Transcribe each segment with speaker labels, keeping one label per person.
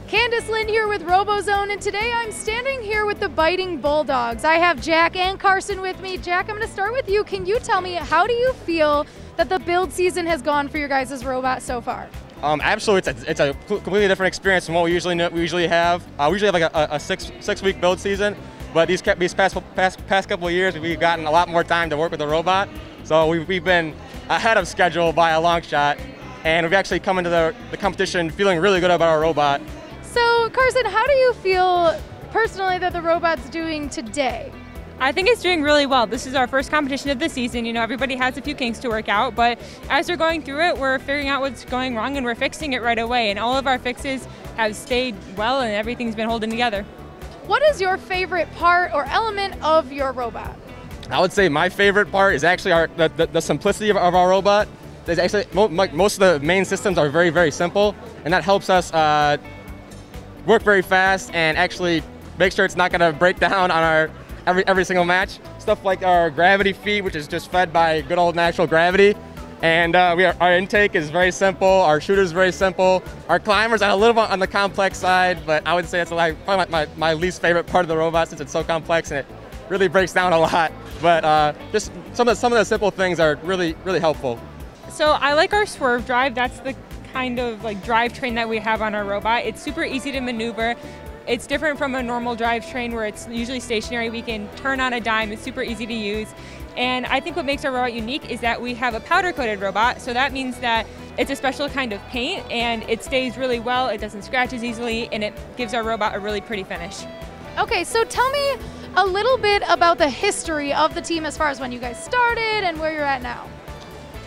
Speaker 1: Candace Lynn here with RoboZone, and today I'm standing here with the Byting Bulldogs. I have Jack and Carson with me. Jack, I'm going to start with you. Can you tell me, how do you feel that the build season has gone for your guys' robot so far?
Speaker 2: Absolutely, it's a completely different experience from what we usually have. We usually have like a six-week build season, but these past couple of years, we've gotten a lot more time to work with the robot. So we've been ahead of schedule by a long shot, and we've actually come into the competition feeling really good about our robot.
Speaker 1: So, Carson, how do you feel personally that the robot's doing today?
Speaker 3: I think it's doing really well. This is our first competition of the season. You know, everybody has a few kinks to work out, but as we're going through it, we're figuring out what's going wrong and we're fixing it right away. And all of our fixes have stayed well and everything's been holding together.
Speaker 1: What is your favorite part or element of your robot?
Speaker 2: I would say my favorite part is actually the simplicity of our robot. There's actually, most of the main systems are very, very simple, and that helps us work very fast and actually make sure it's not going to break down on our every single match. Stuff like our gravity feed, which is just fed by good old natural gravity. And our intake is very simple, our shooter is very simple. Our climbers are a little bit on the complex side, but I would say it's probably my least favorite part of the robot since it's so complex and it really breaks down a lot. But just some of the simple things are really, really helpful.
Speaker 3: So I like our swerve drive. That's the kind of like drivetrain that we have on our robot. It's super easy to maneuver. It's different from a normal drivetrain where it's usually stationary. We can turn on a dime. It's super easy to use. And I think what makes our robot unique is that we have a powder-coated robot. So that means that it's a special kind of paint and it stays really well. It doesn't scratch as easily and it gives our robot a really pretty finish.
Speaker 1: Okay, so tell me a little bit about the history of the team as far as when you guys started and where you're at now.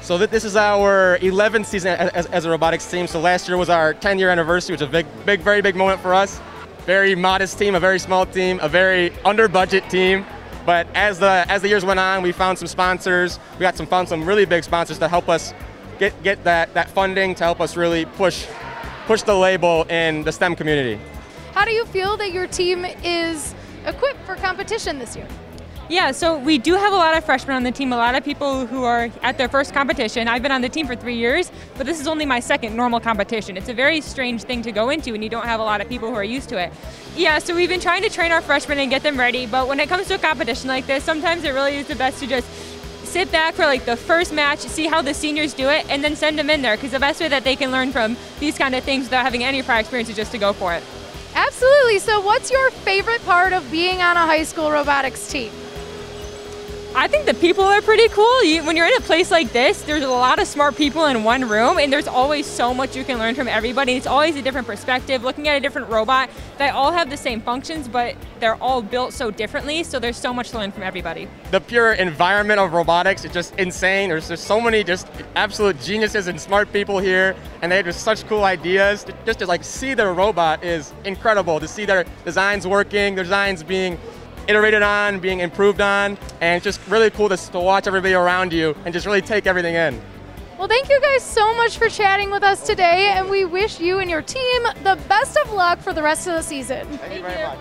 Speaker 2: So this is our 11th season as a robotics team. So last year was our 10-year anniversary, which is a very big moment for us. Very modest team, a very small team, a very under-budget team. But as the years went on, we found some sponsors. We found some really big sponsors to help us get that funding to help us really push the label in the STEM community.
Speaker 1: How do you feel that your team is equipped for competition this year?
Speaker 3: Yeah, so we do have a lot of freshmen on the team, a lot of people who are at their first competition. I've been on the team for 3 years, but this is only my second normal competition. It's a very strange thing to go into when you don't have a lot of people who are used to it. Yeah, so we've been trying to train our freshmen and get them ready, but when it comes to a competition like this, sometimes it really is the best to just sit back for like the first match, see how the seniors do it, and then send them in there, because the best way that they can learn from these kind of things without having any prior experience is just to go for it.
Speaker 1: Absolutely. So what's your favorite part of being on a high school robotics team?
Speaker 3: I think the people are pretty cool. When you're in a place like this, there's a lot of smart people in one room, and there's always so much you can learn from everybody. It's always a different perspective, looking at a different robot. They all have the same functions, but they're all built so differently, so there's so much to learn from everybody.
Speaker 2: The pure environment of robotics is just insane. There's so many just absolute geniuses and smart people here, and they have just such cool ideas. Just to like see their robot is incredible. To see their designs working, their designs being iterated on, being improved on, and it's just really cool to watch everybody around you and just really take everything in.
Speaker 1: Well, thank you guys so much for chatting with us today, and we wish you and your team the best of luck for the rest of the season.
Speaker 2: Thank you very much.